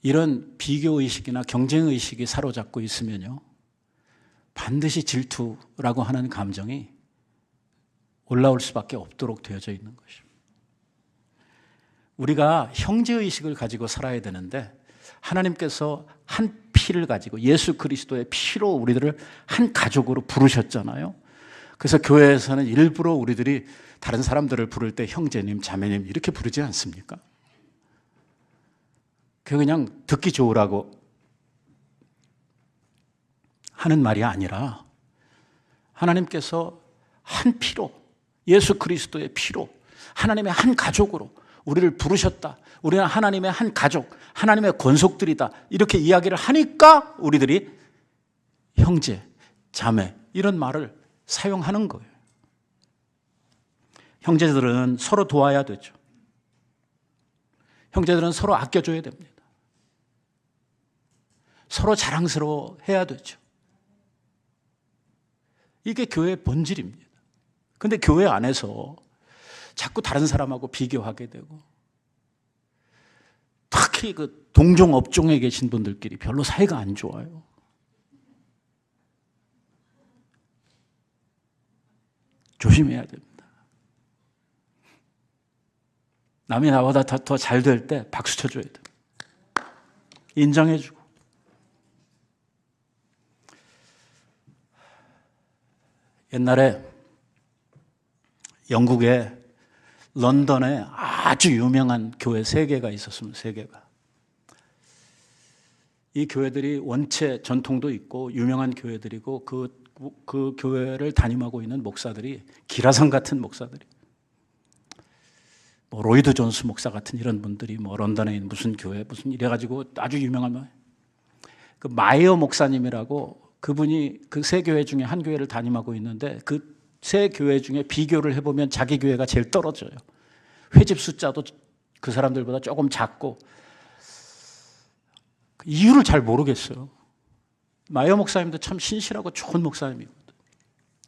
A: 이런 비교의식이나 경쟁의식이 사로잡고 있으면요, 반드시 질투라고 하는 감정이 올라올 수밖에 없도록 되어져 있는 것입니다. 우리가 형제의식을 가지고 살아야 되는데 하나님께서 한 피를 가지고 예수 그리스도의 피로 우리들을 한 가족으로 부르셨잖아요. 그래서 교회에서는 일부러 우리들이 다른 사람들을 부를 때 형제님, 자매님 이렇게 부르지 않습니까? 그냥 듣기 좋으라고 하는 말이 아니라 하나님께서 한 피로 예수 그리스도의 피로 하나님의 한 가족으로 우리를 부르셨다. 우리는 하나님의 한 가족, 하나님의 권속들이다. 이렇게 이야기를 하니까 우리들이 형제, 자매 이런 말을 사용하는 거예요. 형제들은 서로 도와야 되죠. 형제들은 서로 아껴줘야 됩니다. 서로 자랑스러워해야 되죠. 이게 교회의 본질입니다. 그런데 교회 안에서 자꾸 다른 사람하고 비교하게 되고, 특히 그 동종 업종에 계신 분들끼리 별로 사이가 안 좋아요. 조심해야 됩니다. 남이 나보다 더 잘 될 때 박수 쳐줘야 돼요. 인정해주고. 옛날에 영국에 런던에 아주 유명한 교회 3개가 있었습니다. 3개가. 이 교회들이 원체 전통도 있고 유명한 교회들이고 그 교회를 담임하고 있는 목사들이 기라성 같은 목사들이, 뭐 로이드 존스 목사 같은 이런 분들이 뭐 런던에 있는 무슨 교회 무슨 이래가지고 아주 유명한 그 마이어 목사님이라고, 그분이 그 3교회 중에 한 교회를 담임하고 있는데 그 3교회 중에 비교를 해보면 자기 교회가 제일 떨어져요. 회집 숫자도 그 사람들보다 조금 작고, 이유를 잘 모르겠어요. 마이어 목사님도 참 신실하고 좋은 목사님이거든.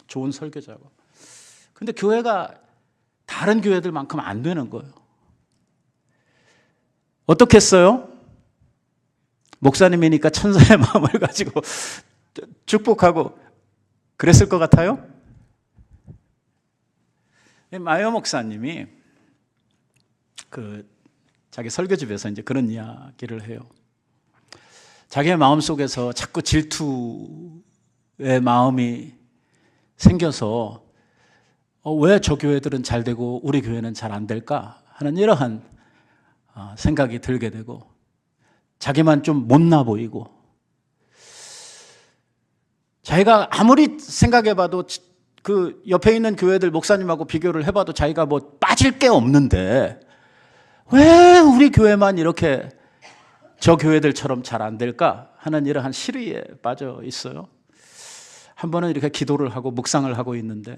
A: 좋은 설교자고. 근데 교회가 다른 교회들만큼 안 되는 거예요. 어떻게 했어요? 목사님이니까 천사의 마음을 가지고 축복하고 그랬을 것 같아요? 마이어 목사님이 자기 설교집에서 이제 그런 이야기를 해요. 자기의 마음 속에서 자꾸 질투의 마음이 생겨서 왜 저 교회들은 잘 되고 우리 교회는 잘 안 될까 하는 이러한 생각이 들게 되고, 자기만 좀 못나 보이고, 자기가 아무리 생각해봐도 그 옆에 있는 교회들 목사님하고 비교를 해봐도 자기가 뭐 빠질 게 없는데 왜 우리 교회만 이렇게 저 교회들처럼 잘 안 될까 하는 이러한 시리에 빠져 있어요. 한 번은 이렇게 기도를 하고 묵상을 하고 있는데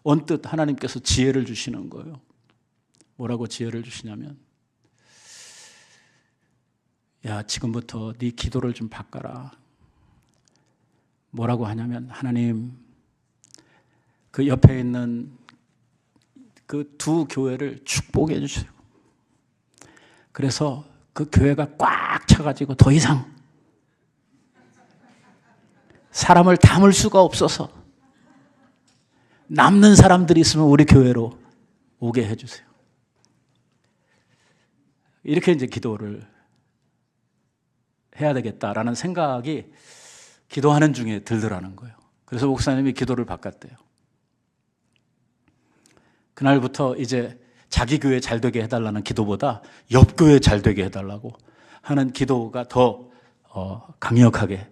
A: 언뜻 하나님께서 지혜를 주시는 거예요. 뭐라고 지혜를 주시냐면, 야, 지금부터 네 기도를 좀 바꿔라. 뭐라고 하냐면, 하나님, 그 옆에 있는 그 2 교회를 축복해 주세요. 그래서 그 교회가 꽉 차가지고 더 이상 사람을 담을 수가 없어서 남는 사람들이 있으면 우리 교회로 오게 해주세요. 이렇게 이제 기도를 해야 되겠다라는 생각이 기도하는 중에 들더라는 거예요. 그래서 목사님이 기도를 바꿨대요. 그날부터 이제 자기 교회 잘 되게 해달라는 기도보다 옆 교회 잘 되게 해달라고 하는 기도가 더 강력하게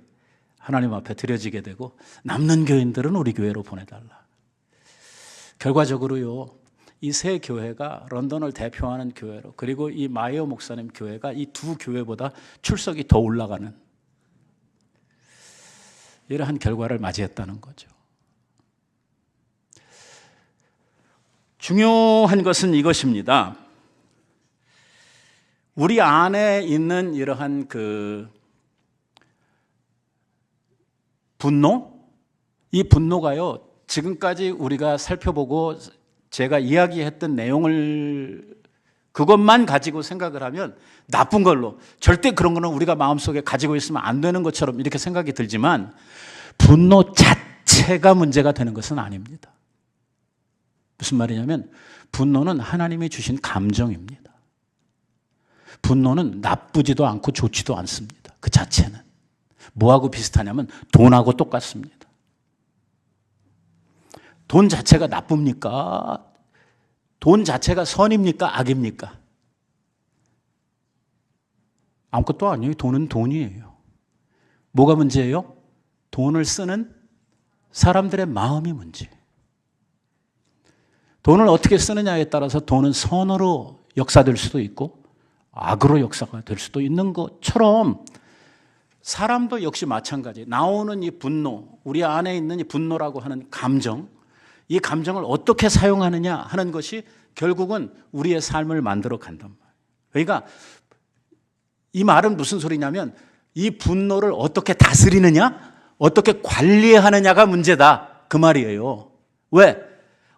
A: 하나님 앞에 드려지게 되고, 남는 교인들은 우리 교회로 보내달라. 결과적으로요, 이 3교회가 런던을 대표하는 교회로, 그리고 이 마이어 목사님 교회가 이 2 교회보다 출석이 더 올라가는 이러한 결과를 맞이했다는 거죠. 중요한 것은 이것입니다. 우리 안에 있는 이러한 분노? 이 분노가요, 지금까지 우리가 살펴보고 제가 이야기했던 내용을 그것만 가지고 생각을 하면 나쁜 걸로, 절대 그런 거는 우리가 마음속에 가지고 있으면 안 되는 것처럼 이렇게 생각이 들지만, 분노 자체가 문제가 되는 것은 아닙니다. 무슨 말이냐면, 분노는 하나님이 주신 감정입니다. 분노는 나쁘지도 않고 좋지도 않습니다. 그 자체는. 뭐하고 비슷하냐면 돈하고 똑같습니다. 돈 자체가 나쁩니까? 돈 자체가 선입니까? 악입니까? 아무것도 아니에요. 돈은 돈이에요. 뭐가 문제예요? 돈을 쓰는 사람들의 마음이 문제예요. 돈을 어떻게 쓰느냐에 따라서 돈은 선으로 역사될 수도 있고 악으로 역사가 될 수도 있는 것처럼, 사람도 역시 마찬가지. 나오는 이 분노, 우리 안에 있는 이 분노라고 하는 감정, 이 감정을 어떻게 사용하느냐 하는 것이 결국은 우리의 삶을 만들어 간단 말이에요. 그러니까 이 말은 무슨 소리냐면 이 분노를 어떻게 다스리느냐, 어떻게 관리하느냐가 문제다 그 말이에요. 왜?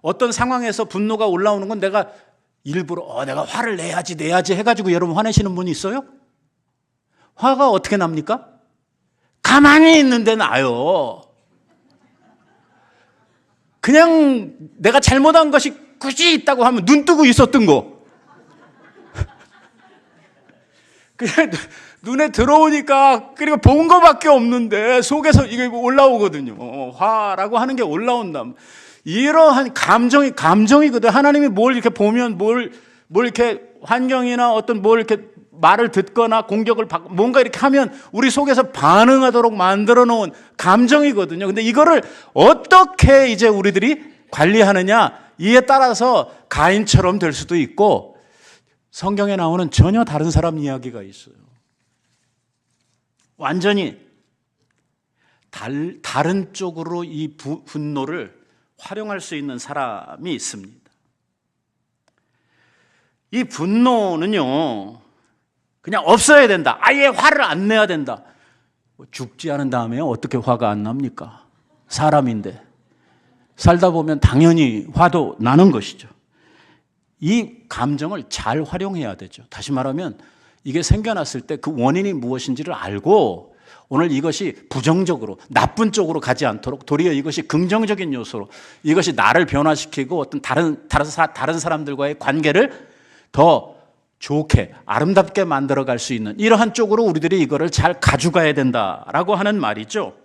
A: 어떤 상황에서 분노가 올라오는 건 내가 일부러 내가 화를 내야지 해가지고 여러분 화내시는 분이 있어요? 화가 어떻게 납니까? 가만히 있는데 나요. 그냥 내가 잘못한 것이 굳이 있다고 하면 눈 뜨고 있었던 거. 그냥 눈에 들어오니까 그리고 본 거밖에 없는데 속에서 이게 올라오거든요. 화라고 하는 게 올라온다. 이러한 감정이거든. 하나님이 뭘 이렇게 보면 뭘 이렇게 환경이나 어떤 뭘 이렇게 말을 듣거나 공격을 받고 뭔가 이렇게 하면 우리 속에서 반응하도록 만들어 놓은 감정이거든요. 근데 이거를 어떻게 이제 우리들이 관리하느냐, 이에 따라서 가인처럼 될 수도 있고 성경에 나오는 전혀 다른 사람 이야기가 있어요. 완전히 다른 쪽으로 이 분노를 활용할 수 있는 사람이 있습니다. 이 분노는요, 그냥 없어야 된다. 아예 화를 안 내야 된다. 죽지 않은 다음에 어떻게 화가 안 납니까? 사람인데. 살다 보면 당연히 화도 나는 것이죠. 이 감정을 잘 활용해야 되죠. 다시 말하면 이게 생겨났을 때 그 원인이 무엇인지를 알고 오늘 이것이 부정적으로 나쁜 쪽으로 가지 않도록 도리어 이것이 긍정적인 요소로 이것이 나를 변화시키고 어떤 다른 사람들과의 관계를 더 좋게 아름답게 만들어갈 수 있는 이러한 쪽으로 우리들이 이거를 잘 가져가야 된다라고 하는 말이죠.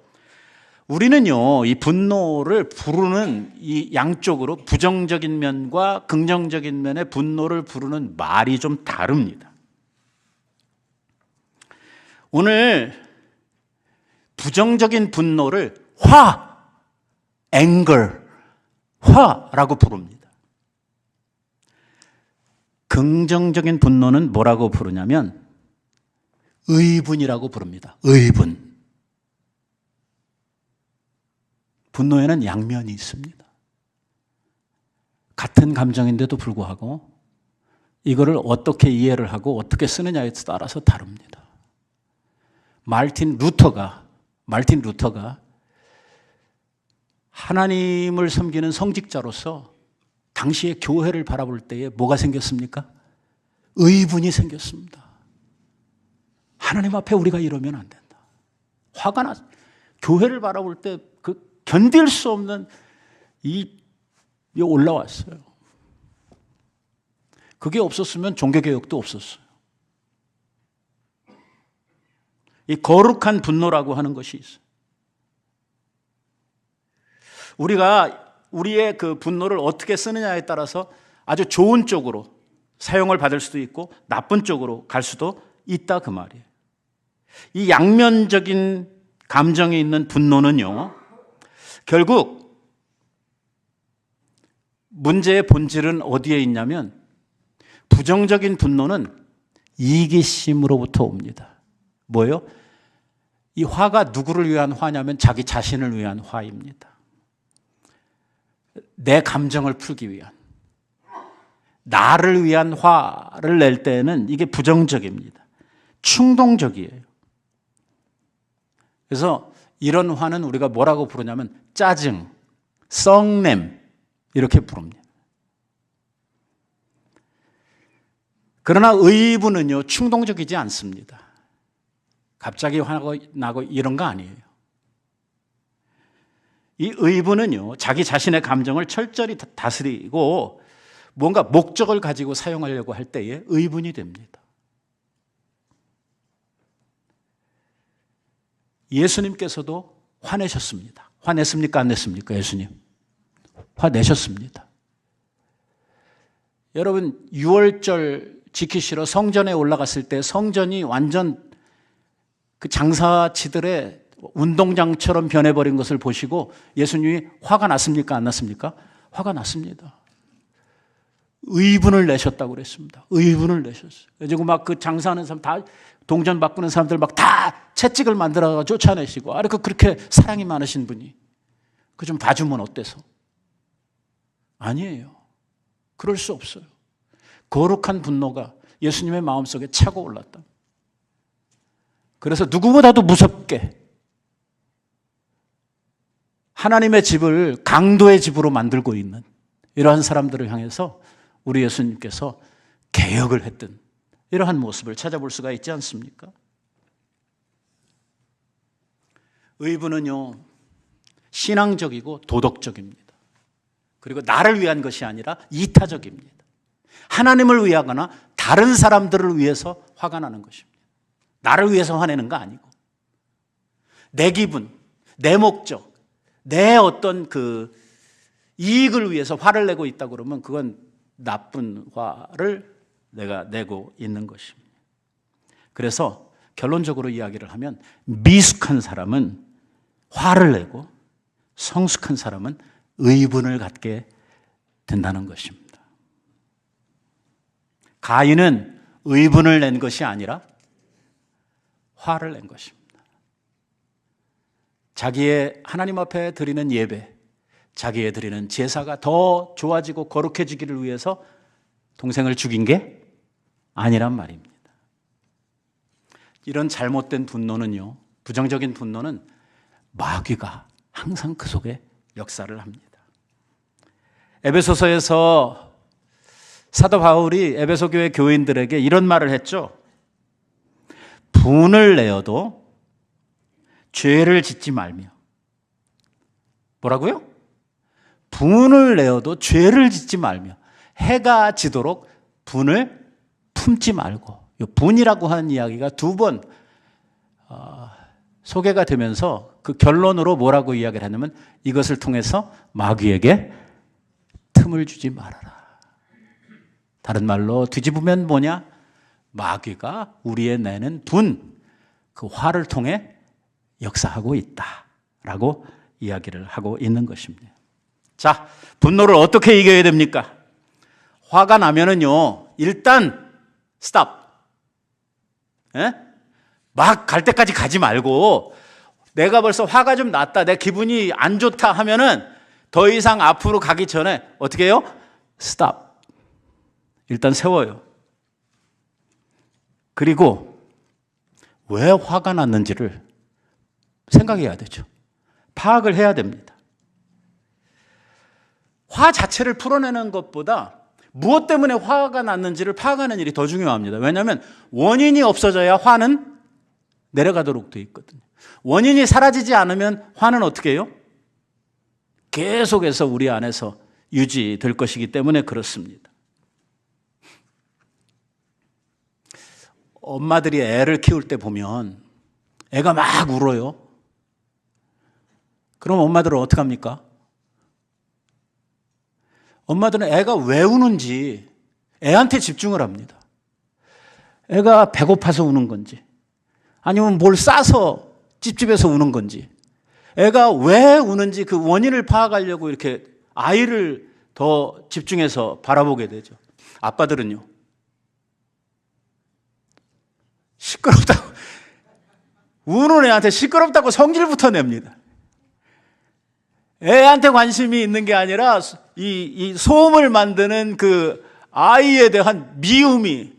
A: 우리는요, 이 분노를 부르는 이 양쪽으로 부정적인 면과 긍정적인 면의 분노를 부르는 말이 좀 다릅니다. 오늘 부정적인 분노를 화라고 부릅니다. 긍정적인 분노는 뭐라고 부르냐면 의분이라고 부릅니다. 의분. 분노에는 양면이 있습니다. 같은 감정인데도 불구하고 이거를 어떻게 이해를 하고 어떻게 쓰느냐에 따라서 다릅니다. 마르틴 루터가 하나님을 섬기는 성직자로서 당시의 교회를 바라볼 때에 뭐가 생겼습니까? 의분이 생겼습니다. 하나님 앞에 우리가 이러면 안 된다. 화가 나. 교회를 바라볼 때 그 견딜 수 없는 이 올라왔어요. 그게 없었으면 종교개혁도 없었어요. 이 거룩한 분노라고 하는 것이 있어요. 우리가 우리의 그 분노를 어떻게 쓰느냐에 따라서 아주 좋은 쪽으로 사용을 받을 수도 있고 나쁜 쪽으로 갈 수도 있다 그 말이에요. 이 양면적인 감정이 있는 분노는요, 결국 문제의 본질은 어디에 있냐면 부정적인 분노는 이기심으로부터 옵니다. 뭐예요? 이 화가 누구를 위한 화냐면 자기 자신을 위한 화입니다. 내 감정을 풀기 위한, 나를 위한 화를 낼 때는 이게 부정적입니다. 충동적이에요. 그래서 이런 화는 우리가 뭐라고 부르냐면 짜증, 썩냄 이렇게 부릅니다. 그러나 의분은요, 충동적이지 않습니다. 갑자기 화가 나고 이런 거 아니에요. 이 의분은요, 자기 자신의 감정을 철저히 다스리고 뭔가 목적을 가지고 사용하려고 할 때에 의분이 됩니다. 예수님께서도 화내셨습니다. 화냈습니까? 안 냈습니까? 예수님. 화내셨습니다. 여러분, 6월절 지키시러 성전에 올라갔을 때 성전이 완전 그 장사치들의 운동장처럼 변해버린 것을 보시고 예수님이 화가 났습니까? 안 났습니까? 화가 났습니다. 의분을 내셨다고 그랬습니다. 의분을 내셨어요. 그리고 막 그 장사하는 사람 다 동전 바꾸는 사람들 막 다 채찍을 만들어서 쫓아내시고 그렇게 사랑이 많으신 분이 그 좀 봐주면 어때서? 아니에요. 그럴 수 없어요. 거룩한 분노가 예수님의 마음속에 차고 올랐다. 그래서 누구보다도 무섭게 하나님의 집을 강도의 집으로 만들고 있는 이러한 사람들을 향해서 우리 예수님께서 개혁을 했던 이러한 모습을 찾아볼 수가 있지 않습니까? 의분은요, 신앙적이고 도덕적입니다. 그리고 나를 위한 것이 아니라 이타적입니다. 하나님을 위하거나 다른 사람들을 위해서 화가 나는 것입니다. 나를 위해서 화내는 거 아니고 내 기분, 내 목적, 내 어떤 그 이익을 위해서 화를 내고 있다 그러면 그건 나쁜 화를 내가 내고 있는 것입니다. 그래서 결론적으로 이야기를 하면 미숙한 사람은 화를 내고 성숙한 사람은 의분을 갖게 된다는 것입니다. 가인은 의분을 낸 것이 아니라 화를 낸 것입니다. 자기의 하나님 앞에 드리는 예배, 자기의 드리는 제사가 더 좋아지고 거룩해지기를 위해서 동생을 죽인 게 아니란 말입니다. 이런 잘못된 분노는요, 부정적인 분노는 마귀가 항상 그 속에 역사를 합니다. 에베소서에서 사도 바울이 에베소 교회 교인들에게 이런 말을 했죠. 분을 내어도 죄를 짓지 말며. 뭐라고요? 분을 내어도 죄를 짓지 말며 해가 지도록 분을 품지 말고. 이 분이라고 하는 이야기가 두 번 소개가 되면서 그 결론으로 뭐라고 이야기를 하냐면 이것을 통해서 마귀에게 틈을 주지 말아라. 다른 말로 뒤집으면 뭐냐? 마귀가 우리의 내는 분, 그 화를 통해 역사하고 있다라고 이야기를 하고 있는 것입니다. 자, 분노를 어떻게 이겨야 됩니까? 화가 나면은요, 일단 스탑. 막 갈 때까지 가지 말고 내가 벌써 화가 좀 났다, 내 기분이 안 좋다 하면은 더 이상 앞으로 가기 전에 어떻게 해요? 스탑. 일단 세워요. 그리고 왜 화가 났는지를 생각해야 되죠. 파악을 해야 됩니다. 화 자체를 풀어내는 것보다 무엇 때문에 화가 났는지를 파악하는 일이 더 중요합니다. 왜냐하면 원인이 없어져야 화는 내려가도록 되어 있거든요. 원인이 사라지지 않으면 화는 어떻게 해요? 계속해서 우리 안에서 유지될 것이기 때문에 그렇습니다. 엄마들이 애를 키울 때 보면 애가 막 울어요. 그럼 엄마들은 어떻게 합니까? 엄마들은 애가 왜 우는지 애한테 집중을 합니다. 애가 배고파서 우는 건지 아니면 뭘 싸서 찝찝해서 우는 건지 애가 왜 우는지 그 원인을 파악하려고 이렇게 아이를 더 집중해서 바라보게 되죠. 아빠들은요. 시끄럽다고 우는 애한테 시끄럽다고 성질부터 냅니다. 애한테 관심이 있는 게 아니라 이 소음을 만드는 그 아이에 대한 미움이.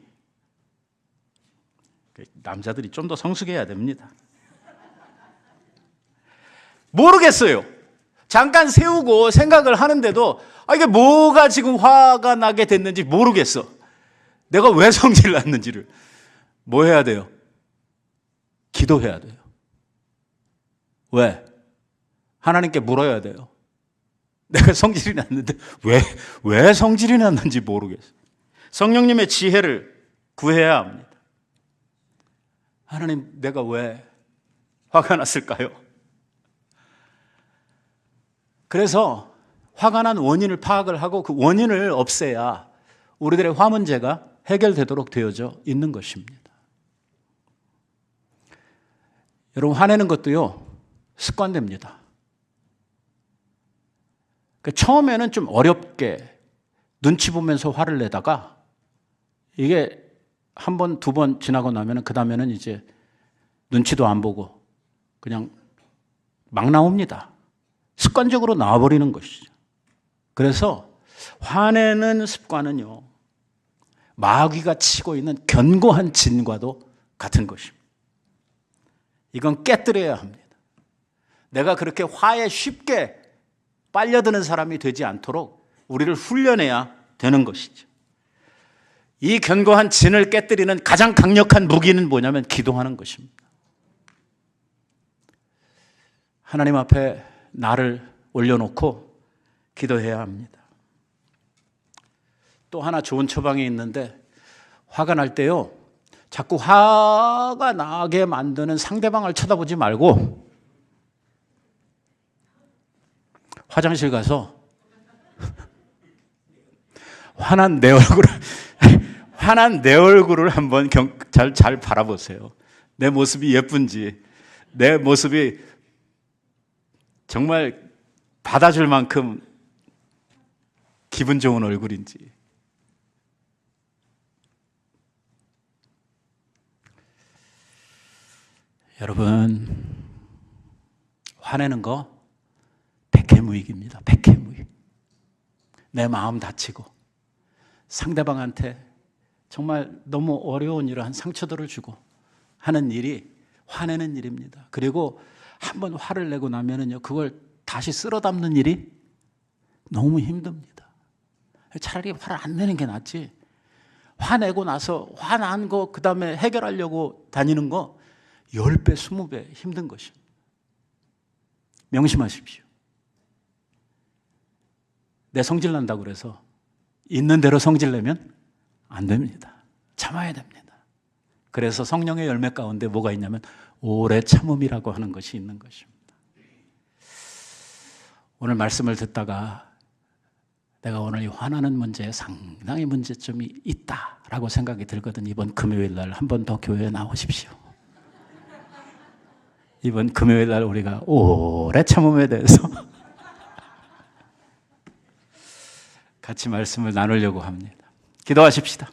A: 남자들이 좀 더 성숙해야 됩니다. 모르겠어요. 잠깐 세우고 생각을 하는데도 이게 뭐가 지금 화가 나게 됐는지 모르겠어. 내가 왜 성질 났는지를. 뭐 해야 돼요? 기도해야 돼요. 왜? 하나님께 물어야 돼요. 내가 성질이 났는데 왜 성질이 났는지 모르겠어요. 성령님의 지혜를 구해야 합니다. 하나님, 내가 왜 화가 났을까요? 그래서 화가 난 원인을 파악을 하고 그 원인을 없애야 우리들의 화 문제가 해결되도록 되어져 있는 것입니다. 여러분, 화내는 것도요, 습관됩니다. 처음에는 좀 어렵게 눈치 보면서 화를 내다가 이게 한 번, 두 번 지나고 나면 그 다음에는 이제 눈치도 안 보고 그냥 막 나옵니다. 습관적으로 나와버리는 것이죠. 그래서 화내는 습관은요, 마귀가 치고 있는 견고한 진과도 같은 것입니다. 이건 깨뜨려야 합니다. 내가 그렇게 화에 쉽게 빨려드는 사람이 되지 않도록 우리를 훈련해야 되는 것이죠. 이 견고한 진을 깨뜨리는 가장 강력한 무기는 뭐냐면 기도하는 것입니다. 하나님 앞에 나를 올려놓고 기도해야 합니다. 또 하나 좋은 처방이 있는데, 화가 날 때요, 자꾸 화가 나게 만드는 상대방을 쳐다보지 말고 화장실 가서 화난 내 얼굴을 한번 잘 바라보세요. 내 모습이 예쁜지, 내 모습이 정말 받아줄 만큼 기분 좋은 얼굴인지. 여러분, 화내는 거 백해무익입니다. 백해무익. 내 마음 다치고 상대방한테 정말 너무 어려운 이러한 상처들을 주고 하는 일이 화내는 일입니다. 그리고 한번 화를 내고 나면은요, 그걸 다시 쓸어 담는 일이 너무 힘듭니다. 차라리 화를 안 내는 게 낫지. 화내고 나서 화난 거 그 다음에 해결하려고 다니는 거 10배, 20배 힘든 것입니다. 명심하십시오. 내 성질 난다고 그래서 있는 대로 성질 내면 안 됩니다. 참아야 됩니다. 그래서 성령의 열매 가운데 뭐가 있냐면 오래 참음이라고 하는 것이 있는 것입니다. 오늘 말씀을 듣다가 내가 오늘 이 화나는 문제에 상당히 문제점이 있다라고 생각이 들거든요. 이번 금요일 날 한 번 더 교회에 나오십시오. 이번 금요일 날 우리가 오래 참음에 대해서 같이 말씀을 나누려고 합니다. 기도하십시다.